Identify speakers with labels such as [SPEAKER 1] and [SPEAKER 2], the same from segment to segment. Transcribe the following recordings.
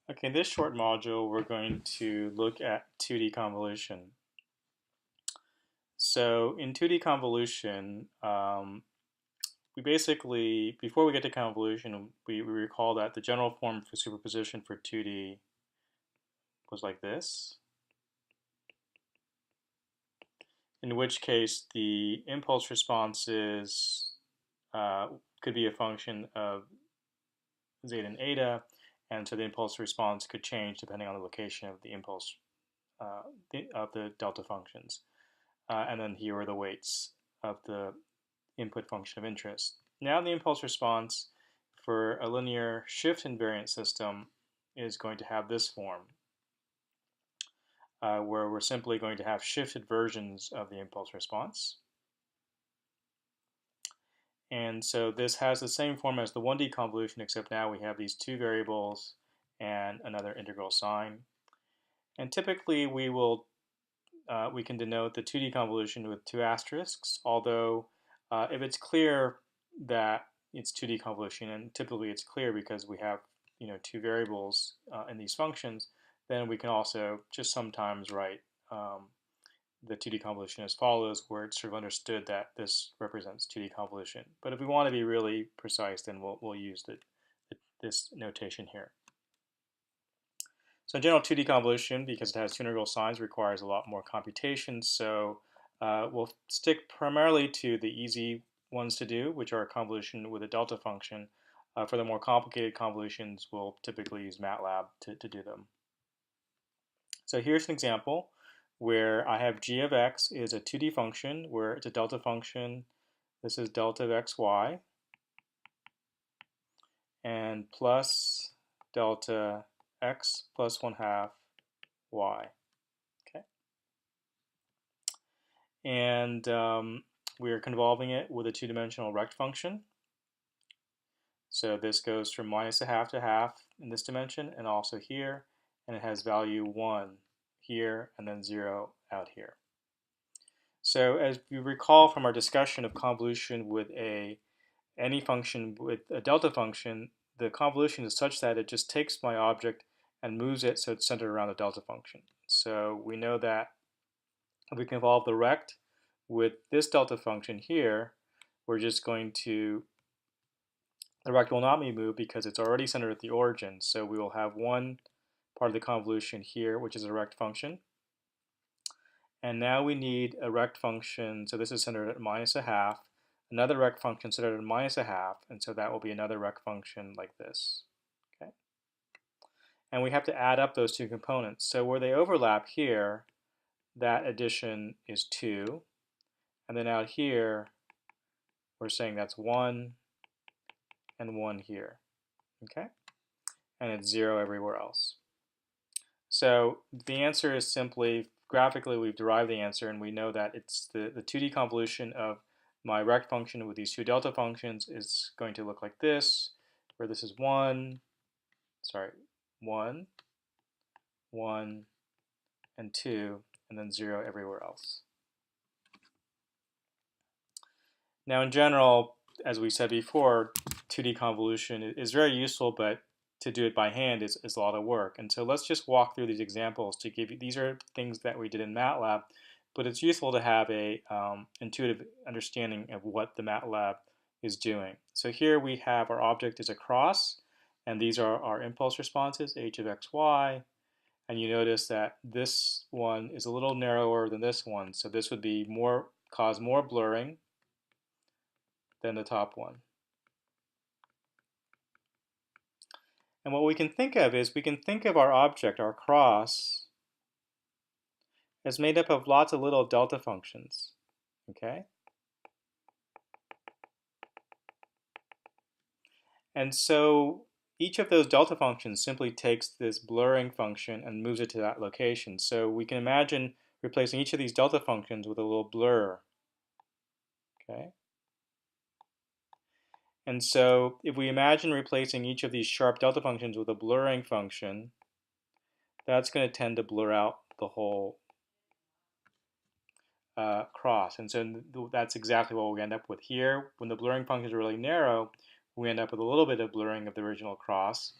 [SPEAKER 1] Okay, in this short module, we're going to look at 2D convolution. So in 2D convolution, we basically, before we get to convolution, we recall that the general form for superposition for 2D was like this, in which case the impulse responses could be a function of zeta and eta, and so the impulse response could change depending on the location of the impulse of the delta functions. And then here are the weights of the input function of interest. Now the impulse response for a linear shift invariant system is going to have this form, where we're simply going to have shifted versions of the impulse response. And so this has the same form as the 1D convolution, except now we have these two variables and another integral sign. And typically we can denote the 2D convolution with two asterisks, although if it's clear that it's 2D convolution, and typically it's clear because we have two variables in these functions, then we can also just sometimes write the 2D convolution as follows, where it's sort of understood that this represents 2D convolution. But if we want to be really precise, then we'll use this notation here. So in general, 2D convolution, because it has two integral signs, requires a lot more computation. So we'll stick primarily to the easy ones to do, which are a convolution with a delta function. For the more complicated convolutions, we'll typically use MATLAB to do them. So here's an example where I have g of x is a 2D function where it's a delta function. This is delta of xy and plus delta x plus 1/2 y. Okay, and we are convolving it with a two-dimensional Rect function. So this goes from -1/2 to half in this dimension and also here, and it has value 1 here and then 0 out here. So as you recall from our discussion of convolution with any function with a delta function, the convolution is such that it just takes my object and moves it so it's centered around the delta function. So we know that if we convolve the rect with this delta function here, we're just going to, the rect will not be moved because it's already centered at the origin. So we will have one part of the convolution here, which is a rect function. And now we need a rect function, so this is centered at -1/2, another rect function centered at -1/2, and so that will be another rect function like this. Okay, and we have to add up those two components. So where they overlap here, that addition is 2, and then out here, we're saying that's 1 and 1 here. Okay, and it's 0 everywhere else. So the answer is simply, graphically we've derived the answer, and we know that it's the 2D convolution of my rect function with these two delta functions is going to look like this, where this is 1, 1, 1, and 2, and then 0 everywhere else. Now in general, as we said before, 2D convolution is very useful, but to do it by hand is a lot of work. And so let's just walk through these examples to give you, these are things that we did in MATLAB, but it's useful to have a intuitive understanding of what the MATLAB is doing. So here we have our object is a cross, and these are our impulse responses, h of x, y, and you notice that this one is a little narrower than this one, so this would be cause more blurring than the top one. And what we can think of is we can think of our object, our cross, as made up of lots of little delta functions. Okay? And so each of those delta functions simply takes this blurring function and moves it to that location. So we can imagine replacing each of these delta functions with a little blur. Okay? And so if we imagine replacing each of these sharp delta functions with a blurring function, that's going to tend to blur out the whole cross. And so that's exactly what we end up with here. When the blurring function is really narrow, we end up with a little bit of blurring of the original cross.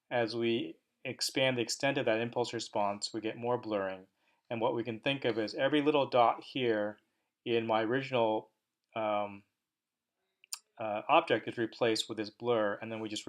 [SPEAKER 1] As we expand the extent of that impulse response, we get more blurring. And what we can think of is every little dot here in my original object is replaced with this blur, and then we just